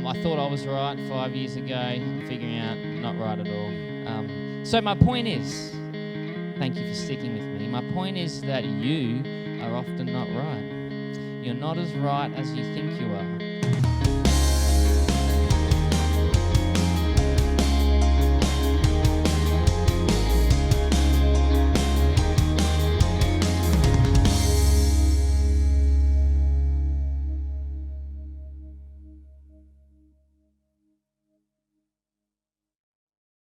I thought I was right 5 years ago. I'm figuring out not right at all. So my point is, thank you for sticking with me. My point is that you are often not right. You're not as right as you think you are.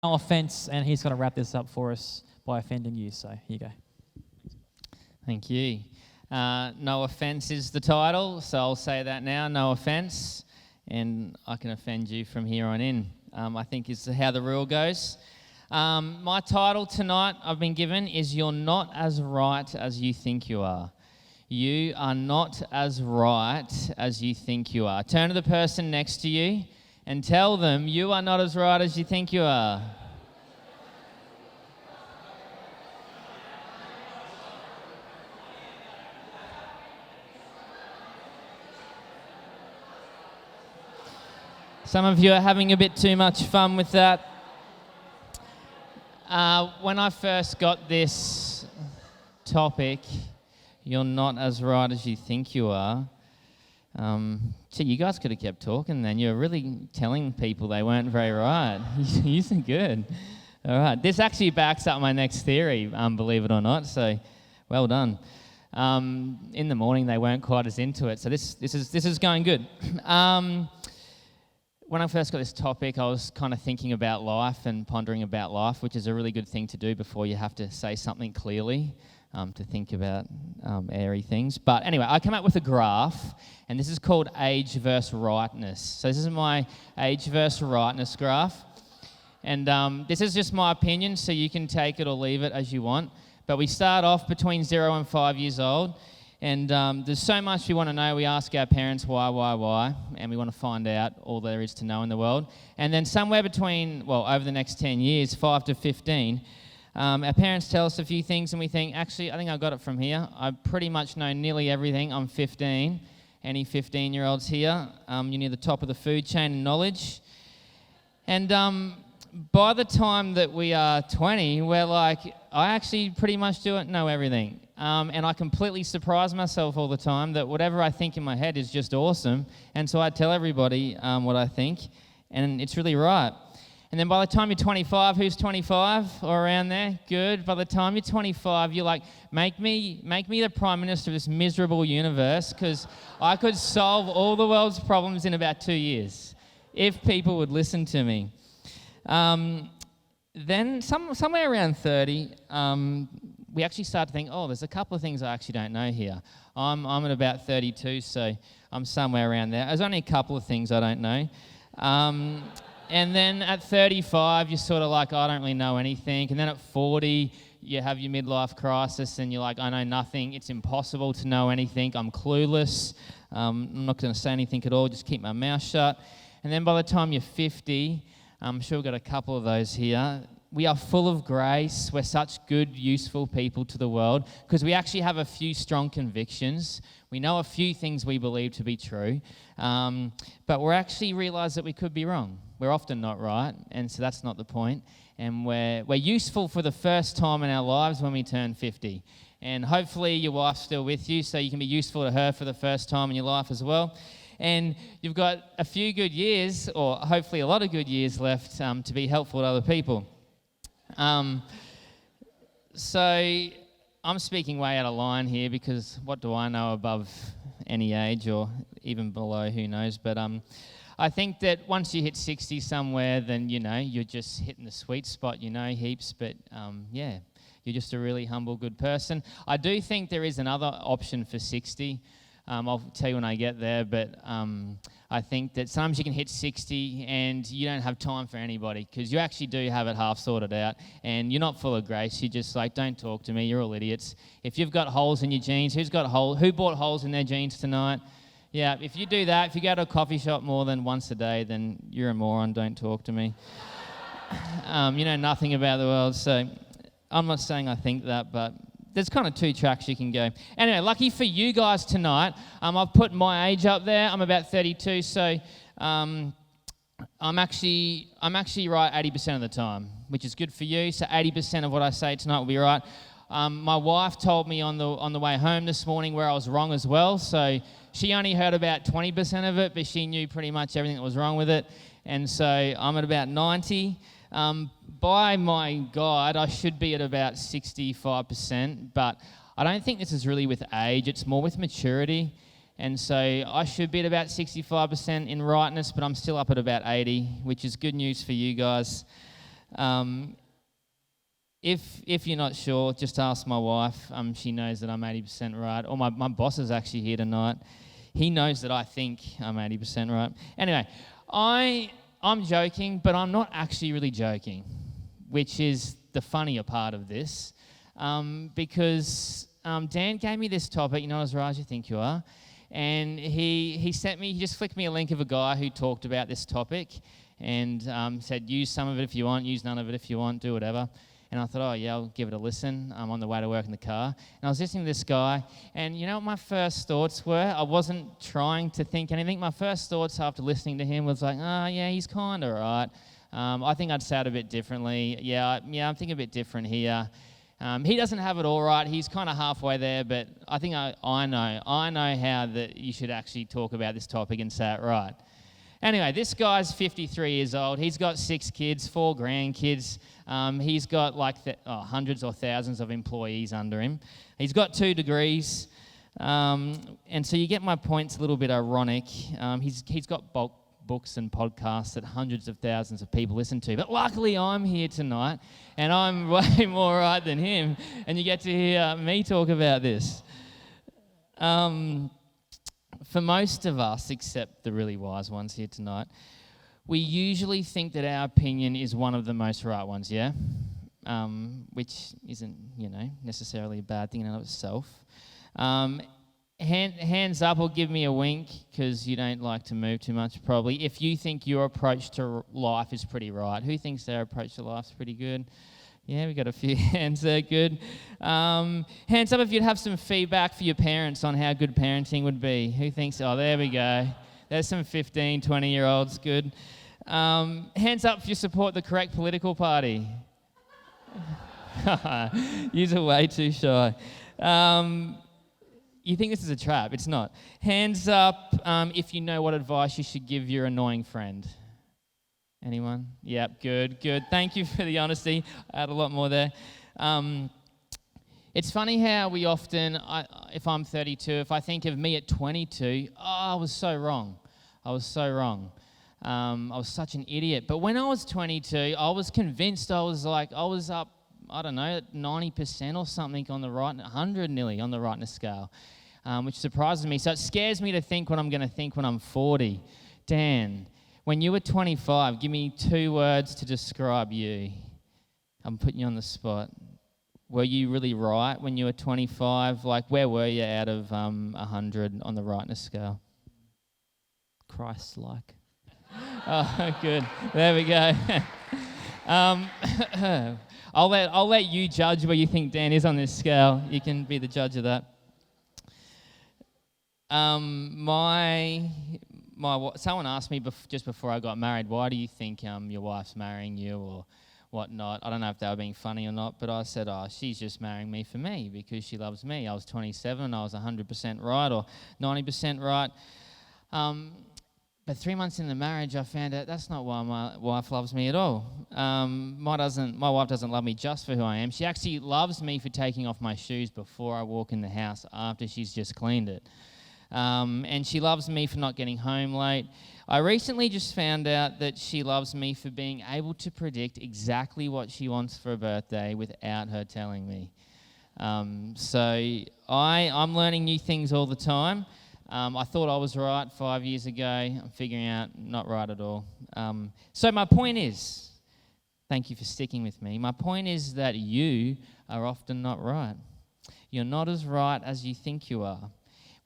No offense, and he's going to wrap this up for us by offending you. So here you go. Thank you. No offense is the title, so I'll say that now. No offense, and I can offend you from here on in. I think is how the rule goes. My title tonight I've been given is "You're not as right as you think you are." You are not as right as you think you are. Turn to the person next to you and tell them you are not as right as you think you are. Some of you are having a bit too much fun with that. When I first got this topic, you're not as right as you think you are, you guys could have kept talking then. You're really telling people they weren't very right. You're good. All right. This actually backs up my next theory, believe it or not, so well done. In the morning, they weren't quite as into it, so this is going good. When I first got this topic, I was kind of thinking about life and pondering about life, which is a really good thing to do before you have to say something clearly, to think about airy things. But anyway, I came up with a graph, and this is called age versus rightness. So this is my age versus rightness graph. And this is just my opinion, so you can take it or leave it as you want. But we start off between 0 and 5 years old. And there's so much we want to know. We ask our parents why, and we want to find out all there is to know in the world. And then somewhere between, over the next 10 years, 5 to 15, our parents tell us a few things, and we think, actually, I think I got it from here. I pretty much know nearly everything. I'm 15. Any 15-year-olds here? You're near the top of the food chain in knowledge. And by the time that we are 20, we're like, I actually pretty much know everything. And I completely surprise myself all the time that whatever I think in my head is just awesome. And so I tell everybody what I think, and it's really right. And then by the time you're 25, who's 25 or around there? Good. By the time you're 25, you're like, make me the prime minister of this miserable universe, because I could solve all the world's problems in about 2 years if people would listen to me. Then somewhere around 30, we actually start to think, there's a couple of things I actually don't know here. I'm at about 32, so I'm somewhere around there. There's only a couple of things I don't know. And then at 35, you're sort of like, I don't really know anything. And then at 40, you have your midlife crisis, and you're like, I know nothing. It's impossible to know anything. I'm clueless. I'm not going to say anything at all. Just keep my mouth shut. And then by the time you're 50, I'm sure we've got a couple of those here. We are full of grace. We're such good, useful people to the world because we actually have a few strong convictions. We know a few things we believe to be true, but we actually realise that we could be wrong. We're often not right, and so that's not the point. And we're useful for the first time in our lives when we turn 50. And hopefully your wife's still with you, so you can be useful to her for the first time in your life as well. And you've got a few good years, or hopefully a lot of good years left to be helpful to other people. So I'm speaking way out of line here because what do I know above any age or even below, who knows? But I think that once you hit 60 somewhere, then, you're just hitting the sweet spot, heaps. But, you're just a really humble, good person. I do think there is another option for 60. I'll tell you when I get there, but I think that sometimes you can hit 60 and you don't have time for anybody because you actually do have it half sorted out and you're not full of grace. You're just like, don't talk to me, you're all idiots. If you've got holes in your jeans, who bought holes in their jeans tonight? Yeah, if you do that, if you go to a coffee shop more than once a day, then you're a moron, don't talk to me. You know nothing about the world, so I'm not saying I think that, but there's kind of two tracks you can go. Anyway, lucky for you guys tonight, I've put my age up there. I'm about 32, so I'm actually right 80% of the time, which is good for you. So 80% of what I say tonight will be right. My wife told me on the way home this morning where I was wrong as well. So she only heard about 20% of it, but she knew pretty much everything that was wrong with it. And so I'm at about 90. By my guide, I should be at about 65%, but I don't think this is really with age. It's more with maturity. And so I should be at about 65% in rightness, but I'm still up at about 80, which is good news for you guys. If you're not sure, just ask my wife. She knows that I'm 80% right. Or my boss is actually here tonight. He knows that I think I'm 80% right. Anyway, I'm joking, but I'm not actually really joking, which is the funnier part of this, because Dan gave me this topic, you're not as right as you think you are, and he just flicked me a link of a guy who talked about this topic and said, use some of it if you want, use none of it if you want, do whatever. And I thought, oh yeah, I'll give it a listen. I'm on the way to work in the car. And I was listening to this guy, and you know what my first thoughts were? I wasn't trying to think anything. My first thoughts after listening to him was like, oh yeah, he's kind of right. I think I'd say it a bit differently. Yeah, I'm thinking a bit different here. He doesn't have it all right. He's kind of halfway there, but I think I know how that you should actually talk about this topic and say it right. Anyway, this guy's 53 years old. He's got 6 kids, 4 grandkids. He's got like hundreds or thousands of employees under him. He's got 2 degrees. And so you get my point's a little bit ironic. He's got bulk books and podcasts that hundreds of thousands of people listen to. But luckily I'm here tonight, and I'm way more right than him, and you get to hear me talk about this. For most of us, except the really wise ones here tonight, we usually think that our opinion is one of the most right ones, yeah? Which isn't, necessarily a bad thing in and of itself. Hands up or give me a wink, because you don't like to move too much probably, if you think your approach to life is pretty right. Who thinks their approach to life is pretty good? Yeah, we got a few hands there, good. Hands up if you'd have some feedback for your parents on how good parenting would be. Who thinks, oh, there we go. There's some 15, 20-year-olds, good. Hands up if you support the correct political party. You're way too shy. You think this is a trap. It's not. Hands up if you know what advice you should give your annoying friend. Anyone? Yep, good. Thank you for the honesty. I had a lot more there. It's funny how we often, if I'm 32, if I think of me at 22, I was so wrong. I was such an idiot. But when I was 22, I was convinced I was up, I don't know, 90% or something on the right, 100 nearly on the rightness scale, which surprises me. So it scares me to think what I'm going to think when I'm 40. Dan, when you were 25, give me 2 words to describe you. I'm putting you on the spot. Were you really right when you were 25? Like, where were you out of 100 on the rightness scale? Christ-like. Oh, good. There we go. I'll let you judge where you think Dan is on this scale. You can be the judge of that. Someone asked me just before I got married, why do you think your wife's marrying you or whatnot? I don't know if they were being funny or not, but I said, she's just marrying me for me because she loves me. I was 27, I was 100% right or 90% right. But 3 months in the marriage, I found out that's not why my wife loves me at all. My wife doesn't love me just for who I am. She actually loves me for taking off my shoes before I walk in the house after she's just cleaned it. And she loves me for not getting home late. I recently just found out that she loves me for being able to predict exactly what she wants for her birthday without her telling me. So I'm learning new things all the time. I thought I was right 5 years ago. I'm figuring out not right at all. So my point is, thank you for sticking with me. My point is that you are often not right. You're not as right as you think you are.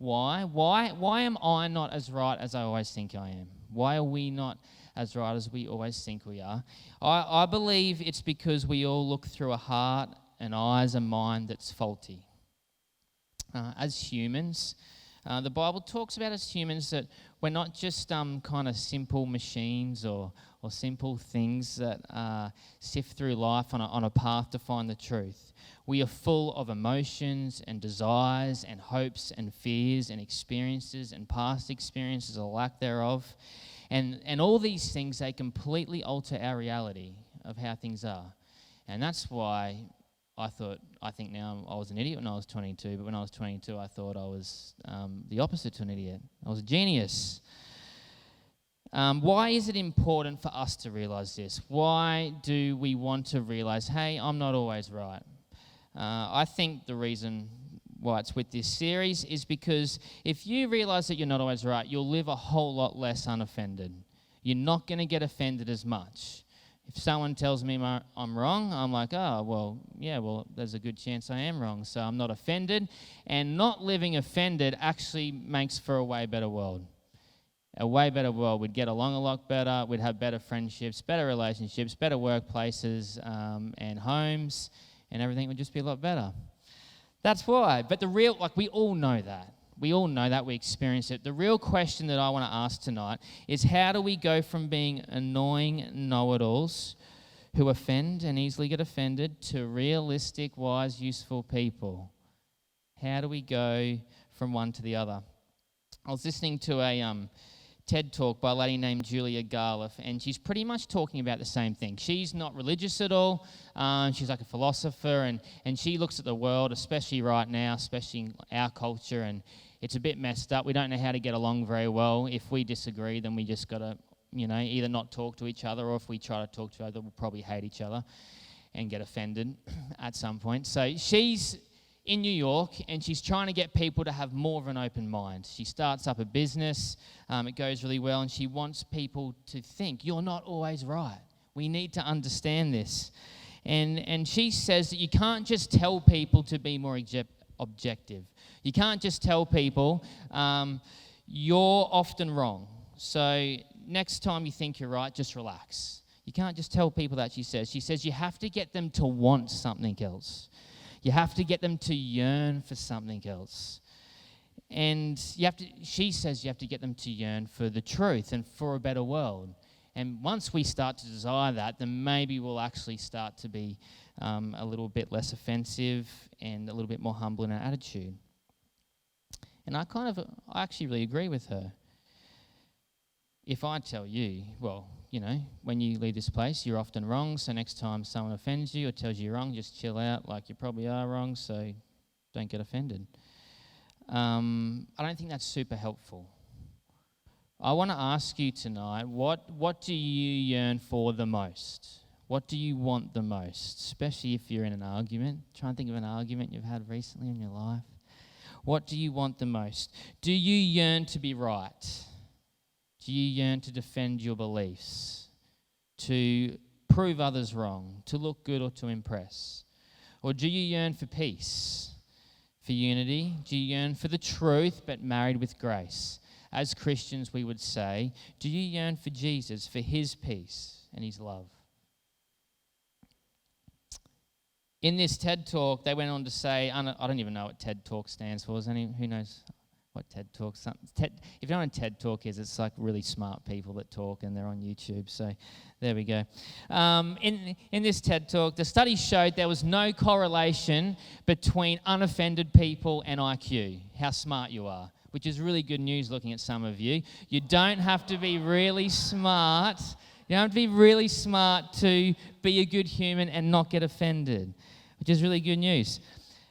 Why? Why am I not as right as I always think I am? Why are we not as right as we always think we are? I believe it's because we all look through a heart and eyes and mind that's faulty. As humans, The Bible talks about as humans that we're not just kind of simple machines or simple things that sift through life on a path to find the truth. We are full of emotions and desires and hopes and fears and experiences and past experiences or lack thereof. And all these things, they completely alter our reality of how things are. And that's why I think now I was an idiot when I was 22, but when I was 22, I thought I was the opposite to an idiot. I was a genius. Why is it important for us to realize this? Why do we want to realize, hey, I'm not always right? I think the reason why it's with this series is because if you realize that you're not always right, you'll live a whole lot less unoffended. You're not going to get offended as much. If someone tells me I'm wrong, I'm like, there's a good chance I am wrong, so I'm not offended. And not living offended actually makes for a way better world. A way better world. We'd get along a lot better. We'd have better friendships, better relationships, better workplaces and homes, and everything would just be a lot better. That's why. But we all know that. We all know that. We experience it. The real question that I want to ask tonight is, how do we go from being annoying know-it-alls who offend and easily get offended to realistic, wise, useful people? How do we go from one to the other? I was listening to a TED Talk by a lady named Julia Garliff, and she's pretty much talking about the same thing. She's not religious at all. She's like a philosopher, and she looks at the world, especially right now, especially in our culture, and it's a bit messed up. We don't know how to get along very well. If we disagree, then we just got to, either not talk to each other, or if we try to talk to each other, we'll probably hate each other and get offended at some point. So she's in New York, and she's trying to get people to have more of an open mind. She starts up a business. It goes really well, and she wants people to think, you're not always right. We need to understand this. And she says that you can't just tell people to be more objective. You can't just tell people you're often wrong. So next time you think you're right, just relax. You can't just tell people that, she says. She says you have to get them to want something else. You have to get them to yearn for something else. And she says you have to get them to yearn for the truth and for a better world. And once we start to desire that, then maybe we'll actually start to be a little bit less offensive and a little bit more humble in our attitude. And I actually really agree with her. If I tell you, when you leave this place, you're often wrong, so next time someone offends you or tells you you're wrong, just chill out, like you probably are wrong, so don't get offended. I don't think that's super helpful. I want to ask you tonight, what do you yearn for the most? What do you want the most? Especially if you're in an argument. Try and think of an argument you've had recently in your life. What do you want the most? Do you yearn to be right? Do you yearn to defend your beliefs? To prove others wrong? To look good or to impress? Or do you yearn for peace? For unity? Do you yearn for the truth but married with grace? As Christians, we would say, do you yearn for Jesus, for his peace and his love? In this TED Talk, they went on to say, I don't even know what TED Talk stands for. Who knows what TED Talk? If you know what TED Talk is, it's like really smart people that talk, and they're on YouTube. So there we go. In this TED Talk, the study showed there was no correlation between unoffended people and IQ, how smart you are, which is really good news looking at some of you. You don't have to be really smart. You don't have to be really smart to be a good human and not get offended, which is really good news.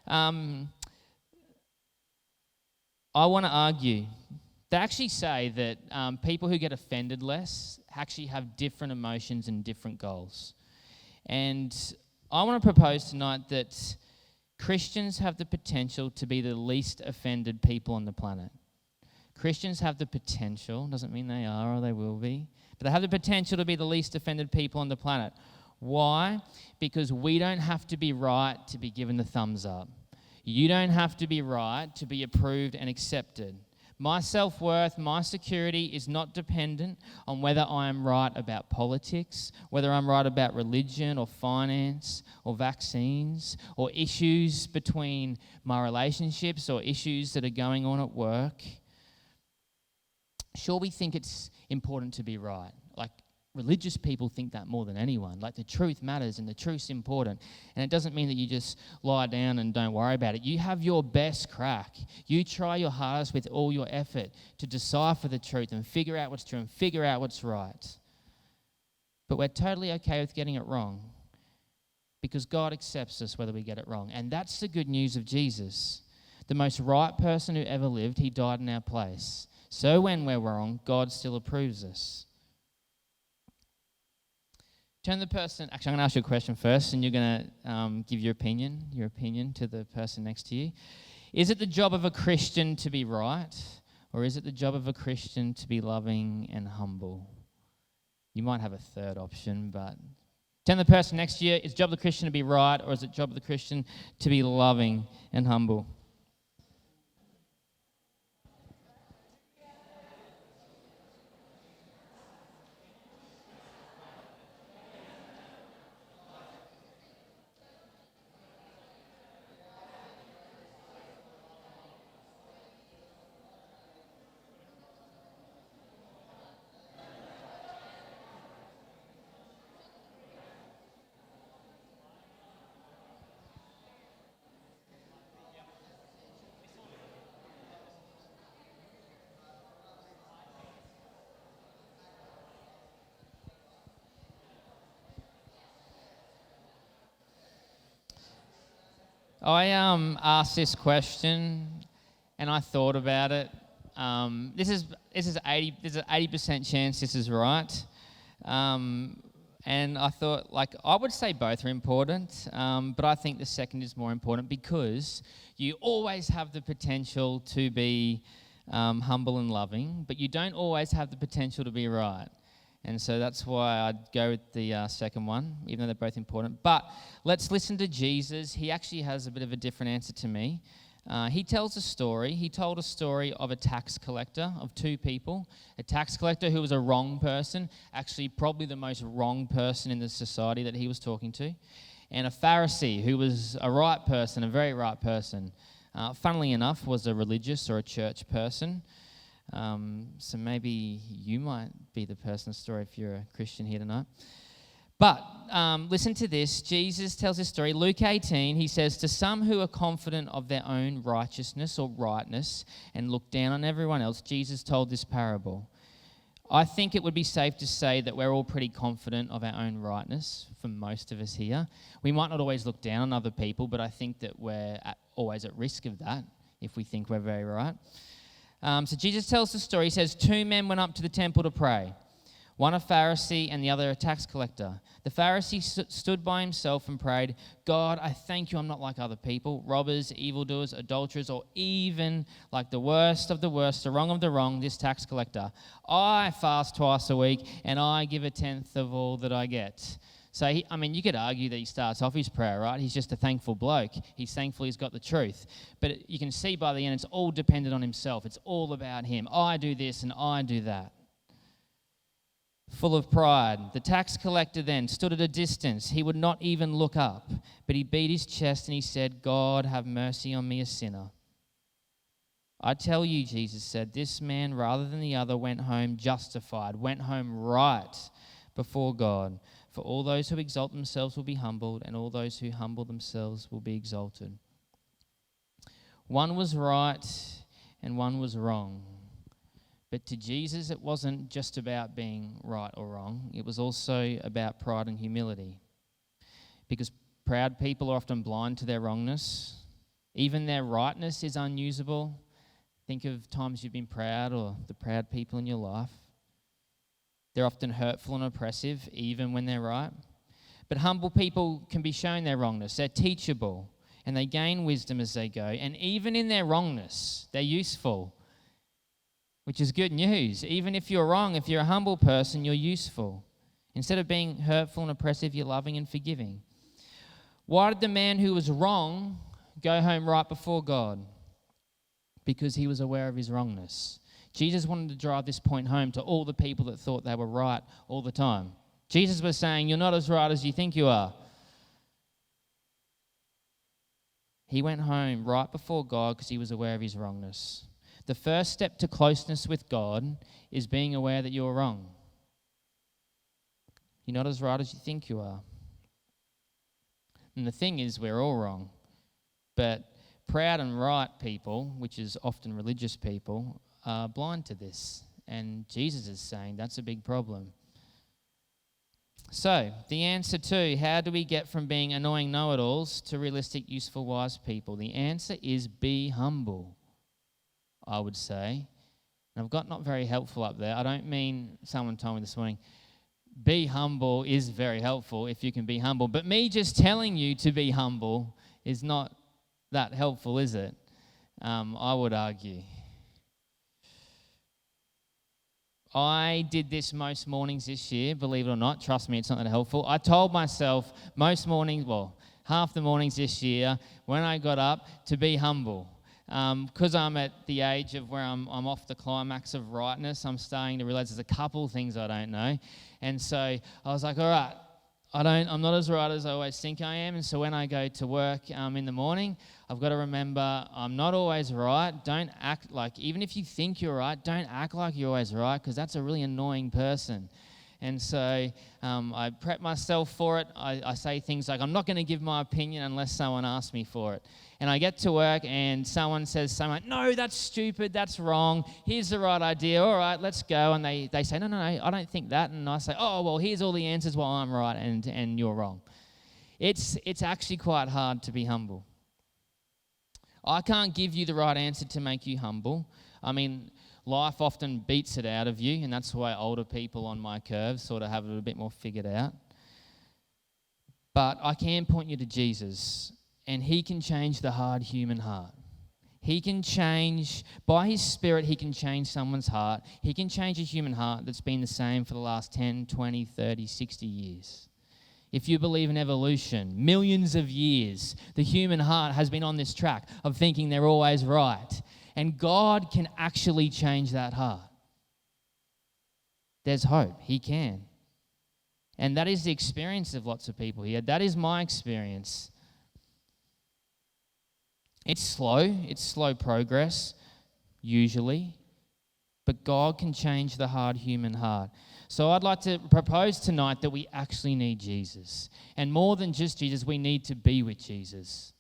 I want to argue. They actually say that people who get offended less actually have different emotions and different goals. And I want to propose tonight that Christians have the potential to be the least offended people on the planet. Christians have the potential, doesn't mean they are or they will be, but they have the potential to be the least offended people on the planet. Why? Because we don't have to be right to be given the thumbs up. You don't have to be right to be approved and accepted. My self-worth, my security is not dependent on whether I am right about politics, whether I'm right about religion or finance or vaccines or issues between my relationships or issues that are going on at work. Sure, we think it's important to be right. Like, religious people think that more than anyone. Like, the truth matters and the truth's important. And it doesn't mean that you just lie down and don't worry about it. You have your best crack. You try your hardest with all your effort to decipher the truth and figure out what's true and figure out what's right. But we're totally okay with getting it wrong because God accepts us whether we get it wrong. And that's the good news of Jesus. The most right person who ever lived, he died in our place. So when we're wrong, God still approves us. Turn the person, actually I'm going to ask you a question first and you're going to give your opinion to the person next to you. Is it the job of a Christian to be right, or is it the job of a Christian to be loving and humble? You might have a third option, but turn the person next to you, is the job of the Christian to be right, or is it the job of the Christian to be loving and humble? I asked this question and I thought about it. This is 80. There's an 80% chance this is right, and I thought, like, I would say both are important, but I think the second is more important because you always have the potential to be humble and loving, but you don't always have the potential to be right. And so that's why I'd go with the second one, even though they're both important. But let's listen to Jesus. He actually has a bit of a different answer to me. He tells a story. He told a story of a tax collector, of two people. A tax collector who was a wrong person, actually probably the most wrong person in the society that he was talking to. And a Pharisee who was a right person, a very right person. Funnily enough, was a religious or a church person. So maybe you might be the person's story if you're a Christian here tonight. But listen to this. Jesus tells this story. Luke 18, he says, to some who are confident of their own righteousness or rightness and look down on everyone else, Jesus told this parable. I think it would be safe to say that we're all pretty confident of our own rightness for most of us here. We might not always look down on other people, but I think that we're always at risk of that if we think we're very right. So Jesus tells the story. He says, two men went up to the temple to pray, one a Pharisee and the other a tax collector. The Pharisee stood by himself and prayed, God, I thank you I'm not like other people, robbers, evildoers, adulterers, or even like the worst of the worst, the wrong of the wrong, this tax collector. I fast twice a week and I give a tenth of all that I get. So, you could argue that he starts off his prayer, right? He's just a thankful bloke. He's thankful he's got the truth. But you can see by the end, it's all dependent on himself. It's all about him. I do this and I do that. Full of pride. The tax collector then stood at a distance. He would not even look up, but he beat his chest and he said, God, have mercy on me, a sinner. I tell you, Jesus said, this man rather than the other went home justified, went home right before God. For all those who exalt themselves will be humbled, and all those who humble themselves will be exalted. One was right and one was wrong. But to Jesus, it wasn't just about being right or wrong. It was also about pride and humility. Because proud people are often blind to their wrongness. Even their rightness is unusable. Think of times you've been proud or the proud people in your life. They're often hurtful and oppressive, even when they're right. But humble people can be shown their wrongness. They're teachable, and they gain wisdom as they go. And even in their wrongness, they're useful, which is good news. Even if you're wrong, if you're a humble person, you're useful. Instead of being hurtful and oppressive, you're loving and forgiving. Why did the man who was wrong go home right before God? because he was aware of his wrongness. Jesus wanted to drive this point home to all the people that thought they were right all the time. Jesus was saying, you're not as right as you think you are. He went home right before God because he was aware of his wrongness. The first step to closeness with God is being aware that you're wrong. You're not as right as you think you are. And the thing is, we're all wrong. But proud and right people, which is often religious people, are blind to this. And Jesus is saying that's a big problem. So, the answer to how do we get from being annoying know-it-alls to realistic, useful, wise people? The answer is be humble, I would say. And I've got not very helpful up there. I don't mean, someone told me this morning, be humble is very helpful if you can be humble. But me just telling you to be humble is not that helpful, is it? I would argue. I did this most mornings this year, believe it or not. Trust me, it's not that helpful. I told myself most mornings, half the mornings this year, when I got up, to be humble. Because I'm at the age of where I'm off the climax of rightness, I'm starting to realize there's a couple things I don't know. And so I was like, all right, I'm not as right as I always think I am. And so when I go to work in the morning, I've got to remember I'm not always right. Don't act like, even if you think you're right, don't act like you're always right, because that's a really annoying person. And so I prep myself for it. I say things like, I'm not going to give my opinion unless someone asks me for it. And I get to work and someone says something like, no, that's stupid, that's wrong, here's the right idea, all right, let's go. And they say, no, I don't think that. And I say, oh, well, here's all the answers, well, I'm right and you're wrong. It's actually quite hard to be humble. I can't give you the right answer to make you humble. I mean, life often beats it out of you, and that's why older people on my curve sort of have it a bit more figured out. But I can point you to Jesus, and he can change the hard human heart. He can change, by his Spirit, he can change someone's heart. He can change a human heart that's been the same for the last 10, 20, 30, 60 years. If you believe in evolution, millions of years, the human heart has been on this track of thinking they're always right. And God can actually change that heart. There's hope. He can. And that is the experience of lots of people here. That is my experience. It's slow progress, usually. But God can change the hard human heart. So I'd like to propose tonight that we actually need Jesus. And more than just Jesus, we need to be with Jesus.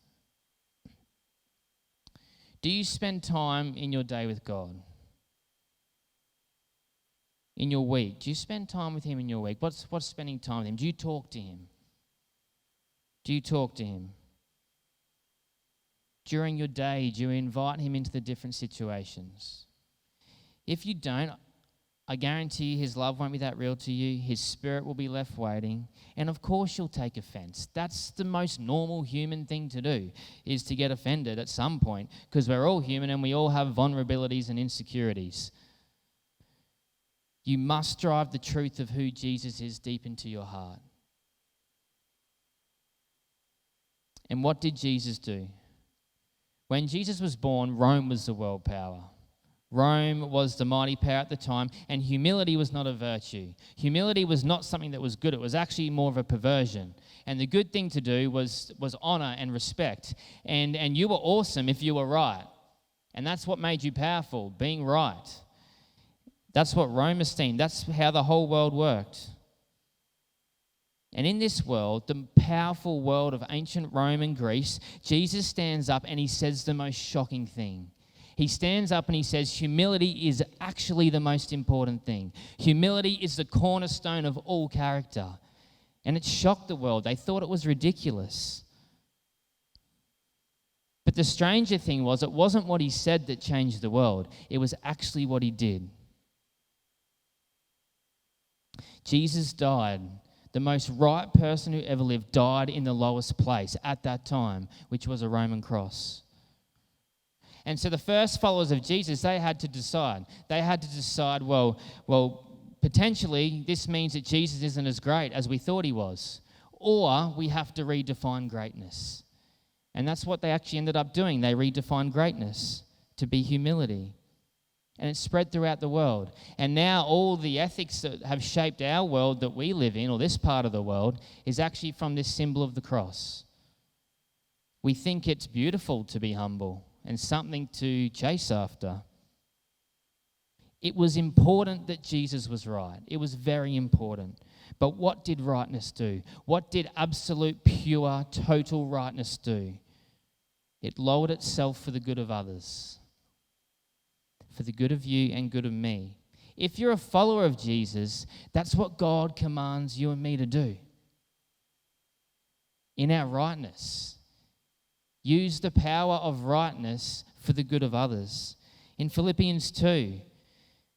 Do you spend time in your day with God? In your week? Do you spend time with him in your week? What's spending time with him? Do you talk to him? Do you talk to him? During your day, do you invite him into the different situations? If you don't, I guarantee his love won't be that real to you. His Spirit will be left waiting. And of course you'll take offense. That's the most normal human thing to do, is to get offended at some point, because we're all human and we all have vulnerabilities and insecurities. You must drive the truth of who Jesus is deep into your heart. And what did Jesus do? When Jesus was born, Rome was the world power. Rome was the mighty power at the time, and humility was not a virtue. Humility was not something that was good. It was actually more of a perversion. And the good thing to do was honor and respect. And you were awesome if you were right. And that's what made you powerful, being right. That's what Rome esteemed. That's how the whole world worked. And in this world, the powerful world of ancient Rome and Greece, Jesus stands up and he says the most shocking thing. He stands up and he says, humility is actually the most important thing. Humility is the cornerstone of all character. And it shocked the world. They thought it was ridiculous. But the stranger thing was, it wasn't what he said that changed the world. It was actually what he did. Jesus died. The most right person who ever lived died in the lowest place at that time, which was a Roman cross. And so the first followers of Jesus, they had to decide. They had to decide, well, potentially this means that Jesus isn't as great as we thought he was. Or we have to redefine greatness. And that's what they actually ended up doing. They redefined greatness. to be humility. And it's spread throughout the world. And now all the ethics that have shaped our world that we live in, or this part of the world, is actually from this symbol of the cross. We think it's beautiful to be humble and something to chase after. It was important that Jesus was right. It was very important. But what did rightness do? What did absolute, pure, total rightness do? It lowered itself for the good of others, for the good of you and good of me. If you're a follower of Jesus, that's what God commands you and me to do. In our rightness, use the power of rightness for the good of others. In Philippians 2,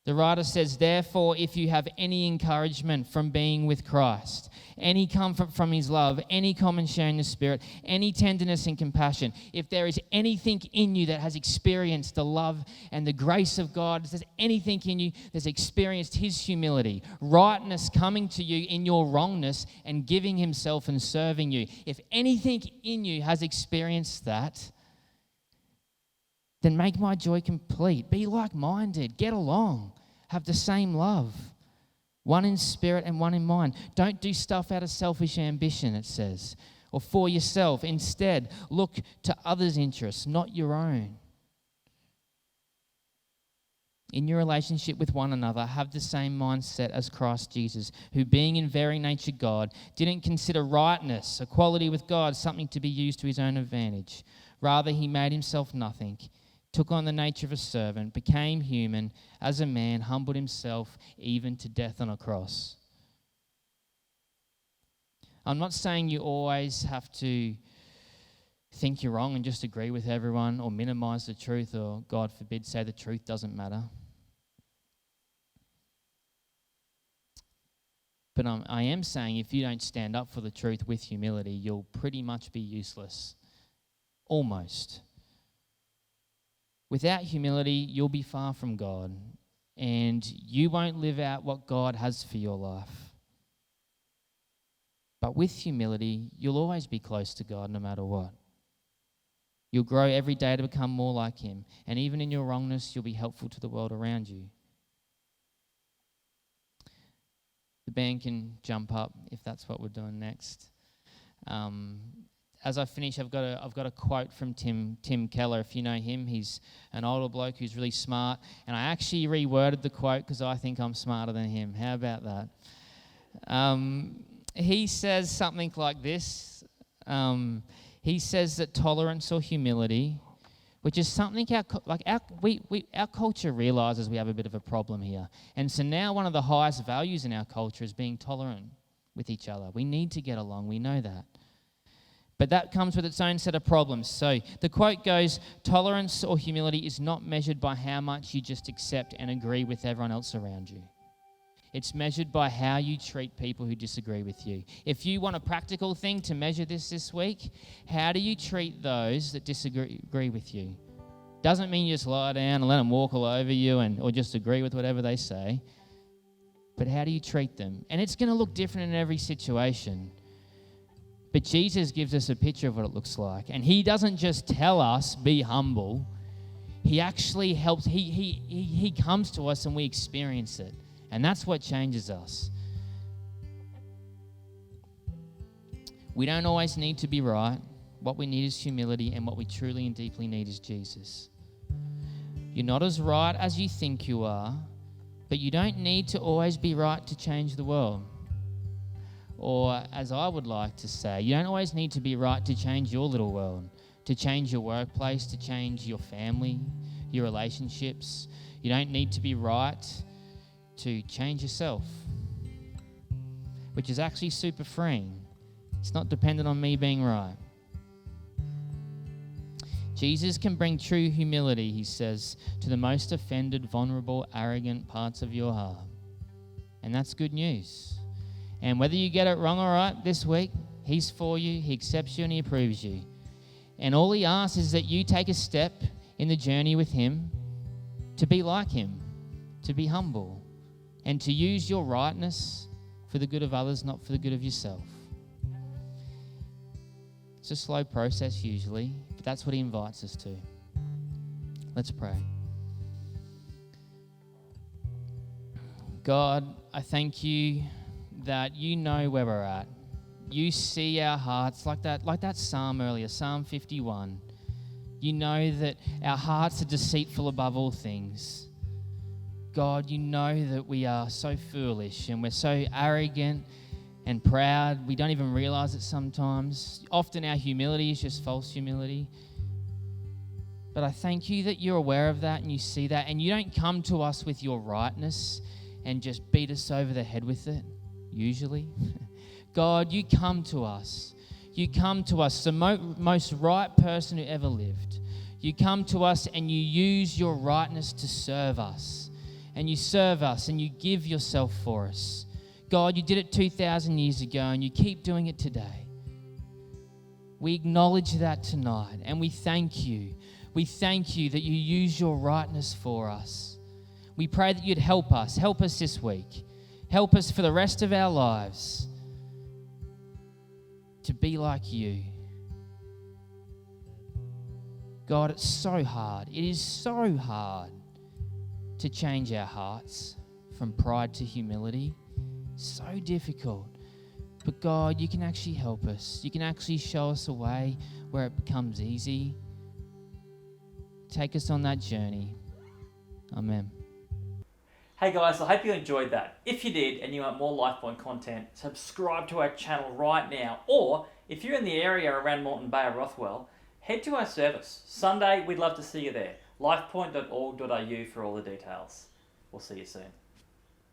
the writer says, therefore, if you have any encouragement from being with Christ, any comfort from his love, any common share in the Spirit, any tenderness and compassion, if there is anything in you that has experienced the love and the grace of God, if there's anything in you that's experienced his humility, rightness coming to you in your wrongness and giving himself and serving you, if anything in you has experienced that, then make my joy complete. Be like-minded. Get along. Have the same love. One in spirit and one in mind. Don't do stuff out of selfish ambition, it says, or for yourself. Instead, look to others' interests, not your own. In your relationship with one another, have the same mindset as Christ Jesus, who being in very nature God, didn't consider rightness, equality with God, something to be used to his own advantage. Rather, he made himself nothing, took on the nature of a servant, became human, as a man, humbled himself even to death on a cross. I'm not saying you always have to think you're wrong and just agree with everyone or minimize the truth or, God forbid, say the truth doesn't matter. But I am saying if you don't stand up for the truth with humility, you'll pretty much be useless. Almost. Without humility, you'll be far from God, and you won't live out what God has for your life. But with humility, you'll always be close to God no matter what. You'll grow every day to become more like him, and even in your wrongness, you'll be helpful to the world around you. The band can jump up if that's what we're doing next. As I finish, I've got a quote from Tim Keller. If you know him, he's an older bloke who's really smart. And I actually reworded the quote because I think I'm smarter than him. How about that? He says something like this. He says that tolerance or humility, which is something our culture realizes we have a bit of a problem here. And so now one of the highest values in our culture is being tolerant with each other. We need to get along. We know that. But that comes with its own set of problems. So the quote goes, tolerance or humility is not measured by how much you just accept and agree with everyone else around you. It's measured by how you treat people who disagree with you. If you want a practical thing to measure this week, how do you treat those that disagree with you? Doesn't mean you just lie down and let them walk all over you or just agree with whatever they say. But how do you treat them? And it's going to look different in every situation. But Jesus gives us a picture of what it looks like. And he doesn't just tell us, be humble. He actually helps. He comes to us and we experience it. And that's what changes us. We don't always need to be right. What we need is humility, and what we truly and deeply need is Jesus. You're not as right as you think you are, but you don't need to always be right to change the world. Or, as I would like to say, you don't always need to be right to change your little world, to change your workplace, to change your family, your relationships. You don't need to be right to change yourself, which is actually super freeing. It's not dependent on me being right. Jesus can bring true humility, he says, to the most offended, vulnerable, arrogant parts of your heart. And that's good news. And whether you get it wrong or right this week, he's for you, he accepts you, and he approves you. And all he asks is that you take a step in the journey with him to be like him, to be humble, and to use your rightness for the good of others, not for the good of yourself. It's a slow process usually, but that's what he invites us to. Let's pray. God, I thank you that you know where we're at. You see our hearts like that psalm earlier, Psalm 51. You know that our hearts are deceitful above all things. God, you know that we are so foolish and we're so arrogant and proud. We don't even realize it sometimes. Often our humility is just false humility. But I thank you that you're aware of that and you see that, and you don't come to us with your rightness and just beat us over the head with it, usually. God, you come to us. You come to us, the most right person who ever lived. You come to us and you use your rightness to serve us. And you serve us and you give yourself for us. God, you did it 2,000 years ago and you keep doing it today. We acknowledge that tonight and we thank you. We thank you that you use your rightness for us. We pray that you'd help us this week. Help us for the rest of our lives to be like you. God, it's so hard. It is so hard to change our hearts from pride to humility. So difficult. But God, you can actually help us. You can actually show us a way where it becomes easy. Take us on that journey. Amen. Hey guys, I hope you enjoyed that. If you did and you want more Lifepoint content, subscribe to our channel right now. Or if you're in the area around Moreton Bay or Rothwell, head to our service. Sunday, we'd love to see you there. lifepoint.org.au for all the details. We'll see you soon.